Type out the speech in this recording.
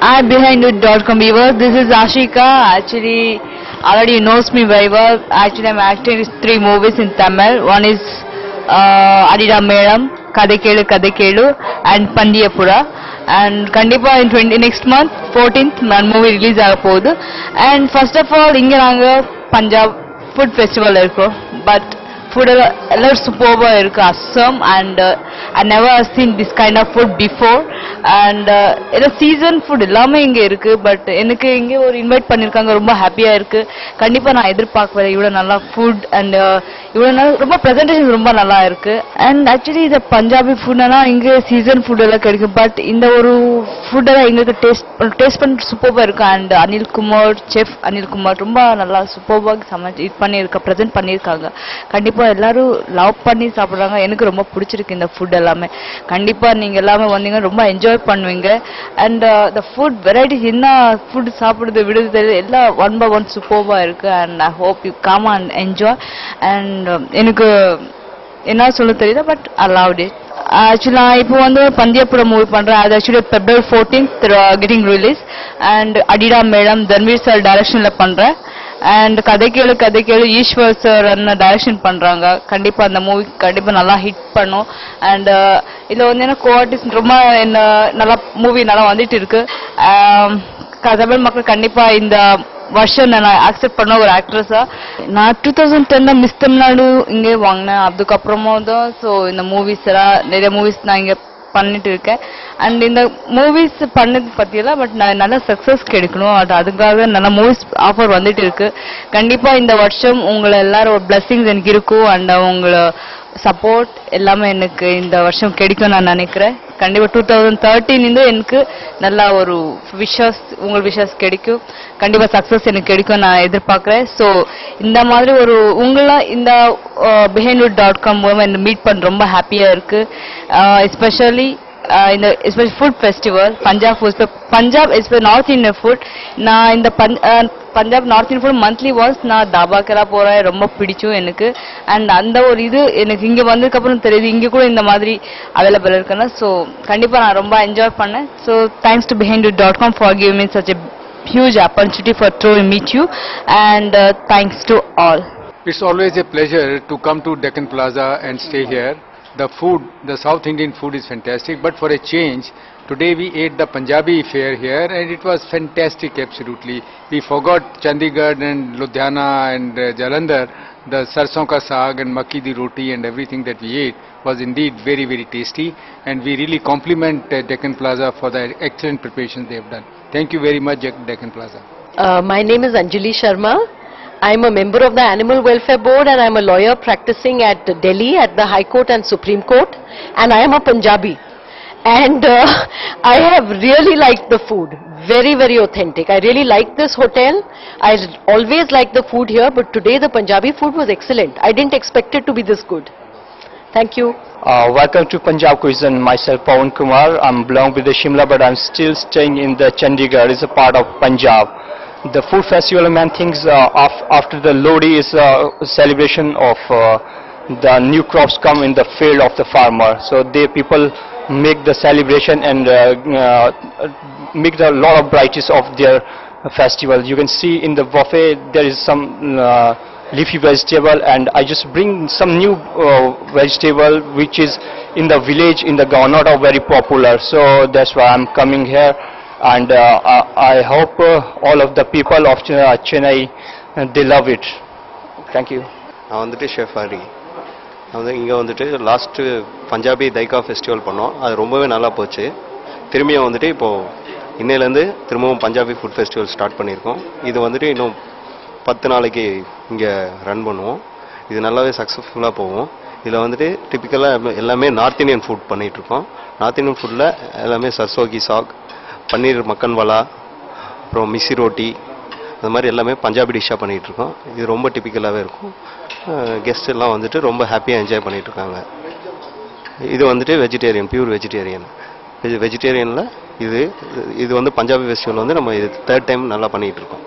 I'm BehindIt.com viewers. This is Ashika. Actually, already knows me very well. Actually, I'm acting in 3 movies in Tamil. One is Adida Medam, Kadekelu, and Pandiyapura. And Kandipa in next month, 14th, one movie release agapodu. And first of all, inga naanga Punjab food festival irukku. But food எல்லாரும் சூப்பர்பா இருக்கு Assam and I never seen this kind of food before and இந்த season food எல்லாமே இங்க இருக்கு but எனக்கு இங்க ஒரு invite பண்ணிருக்காங்க ரொம்ப ஹாப்பியா இருக்கு கண்டிப்பா நான் எதிர்பார்க்கல இவ்வளவு நல்லா ஃபுட் and இவ்வளவு ரொம்ப பிரசன்டேஷன் ரொம்ப நல்லா இருக்கு and actually இந்த பஞ்சாபி ஃபுட்னா இங்க சீசன் ஃபுட் எல்லாம் கிடைக்கும் பட் இந்த ஒரு ஃபுட் எல்லாம் எங்களுக்கு டேஸ்ட் பண்ண சூப்பர்பா இருக்கு and அனில் குமார் செஃப் அனில் குமார் ரொம்ப நல்லா சூப்பர்பா சமைச்சு பண்ணிருக்க பிரசன்ட் பண்ணிருக்காங்க கண்டிப்பா எல்லாரும் லவ் பண்ணி சாப்பிடுறாங்க எனக்கு ரொம்ப பிடிச்சிருக்கு இந்த ஃபுட் எல்லாமே கண்டிப்பா நீங்க எல்லாமே வந்தீங்க ரொம்ப என்ஜாய் பண்ணுவீங்க and the food varieties என்ன ஃபுட் சாப்பிடுறது விடுறது எல்லாம் ஒன் பை ஒன் சூப்பர்பா இருக்கு and I hope you come and enjoy and எனக்கு என்ன சொல்ல தெரியல but I loved it actually நான் இப்போ வந்து பந்தியப்புர மூவி பண்றேன் அது actually February 14th getting release and Adida Medam Dhanveer sir directionல பண்றேன் and கதைக்கேளு ஈஸ்வர் சார் அந்த டைரக்ஷன் பண்றாங்க கண்டிப்பா அந்த மூவி கண்டிப்பா நல்லா ஹிட் பண்ணும் and இதுல வந்து என்ன கோஆர்டிஸ்ட் ரொம்ப நல்லா மூவி நல்லா வந்துட்டு இருக்கு தமிழ் மக்கள் கண்டிப்பா இந்த வருஷம் நான் அக்செப்ட் பண்ண ஒரு ஆக்ட்ரஸா நான் 2010 மிஸ் தமிழ்நாடு இங்கே வாங்கினேன் அதுக்கப்புறமா தான் ஸோ இந்த மூவிஸ் எல்லாம் நிறைய மூவிஸ் நான் இங்க பண்ணிட்டு இருக்கேன் and இந்த மூவிஸ் பண்ணது பத்தியெல்லாம் பட் நல்ல சக்சஸ் கிடைக்கணும் அதுக்காக நல்ல மூவிஸ் ஆஃபர் வந்துட்டு இருக்கு கண்டிப்பா இந்த வருஷம் உங்களை எல்லாரும் பிளெஸிங்ஸ் எனக்கு இருக்கும் and உங்களோட சப்போர்ட் எல்லாமே எனக்கு இந்த வருஷம் கிடைக்கும் நான் நினைக்கிறேன் கண்டிப்பா 2013 எனக்கு நல்ல ஒரு உங்கள் விஷஸ் கிடைக்கும் கண்டிப்பா சக்சஸ் எனக்கு கிடைக்கும் நான் எதிர்பார்க்கிறேன் ஸோ இந்த மாதிரி ஒரு உங்கள இந்த BehindIt.com மூலமா என்ன மீட் பண்ண ரொம்ப ஹாப்பியா இருக்கு எஸ்பெஷலி இந்த food festival Punjab north Indian food நான் இந்த Punjab north Indian food monthly once நான் தாபாக்கெல்லாம் போறேன் ரொம்ப பிடிக்கும் எனக்கு அண்ட் அந்த ஒரு இது எனக்கு இங்க வந்ததுக்கு அப்புறம் தெரியுது இங்க கூட இந்த மாதிரி அவைலபிள் இருக்குன்னு ஸோ கண்டிப்பா நான் ரொம்ப என்ஜாய் பண்ணேன் so thanks to BehindIt.com for giving me such a huge opportunity for to meet you and thanks to all. It's always a pleasure to come to Deccan Plaza and stay here. The food, the South Indian food is fantastic, but for a change, today we ate the Punjabi fare here and it was fantastic absolutely. We forgot Chandigarh and Ludhiana and Jalandhar. The sarson ka saag and makki di roti and everything that we ate was indeed very, very tasty and we really compliment Deccan Plaza for the excellent preparations they have done. Thank you very much Deccan Plaza. My name is Anjali Sharma. I am a member of the Animal Welfare Board and I am a lawyer practicing at Delhi at the High Court and Supreme Court and I am a Punjabi and I have really liked the food, very, very authentic. I really like this hotel. I always like the food here but today the Punjabi food was excellent. I didn't expect it to be this good. Thank you. Welcome to Punjab Cuisine. Myself Pawan Kumar. I'm belong with the Shimla but I'm still staying in the Chandigarh. It's a part of Punjab. The food festival, man, thinks after the Lodi is a celebration of the new crops come in the field of the farmer. So people make the celebration and make a lot of varieties of their festival. You can see in the buffet there is some leafy vegetable and I just bring some new vegetable which is in the village in the Gaon not very popular. So that's why I'm coming here. And I hope all of the people of Chennai they love it. Thank you. நான் வந்துட்டு chef Hari நான் வந்து இங்கே வந்துட்டு last Punjabi Thaika festival பண்ணோம் அது ரொம்பவே நல்லா போச்சு திரும்பியும் வந்துட்டு இப்போது இன்னையிலேருந்து திரும்பவும் பஞ்சாபி ஃபுட் ஃபெஸ்டிவல் ஸ்டார்ட் பண்ணியிருக்கோம் இது வந்துட்டு இன்னும் 10 நாளைக்கு இங்கே ரன் பண்ணுவோம் இது நல்லாவே சக்ஸஸ்ஃபுல்லாக போகும் இதில் வந்துட்டு டிப்பிக்கலாக எல்லாமே நார்த் இந்தியன் ஃபுட் பண்ணிகிட்ருக்கோம் நார்த் இந்தியன் ஃபுட்டில் எல்லாமே சர்சோகி சாக் பன்னீர் மக்கன் வாலா அப்புறம் மிஸ்ஸி ரோட்டி அது மாதிரி எல்லாமே பஞ்சாபி டிஷ்ஷாக பண்ணிகிட்ருக்கோம் இது ரொம்ப டிப்பிக்கலாகவே இருக்கும் கெஸ்ட் எல்லாம் வந்துட்டு ரொம்ப ஹாப்பியாக என்ஜாய் பண்ணிகிட்ருக்காங்க இது வந்துட்டு வெஜிடேரியன் பியூர் வெஜிடேரியனில் இது வந்து பஞ்சாபி ஃபெஸ்டிவல் வந்து நம்ம இது 3rd டைம் நல்லா பண்ணிகிட்ருக்கோம்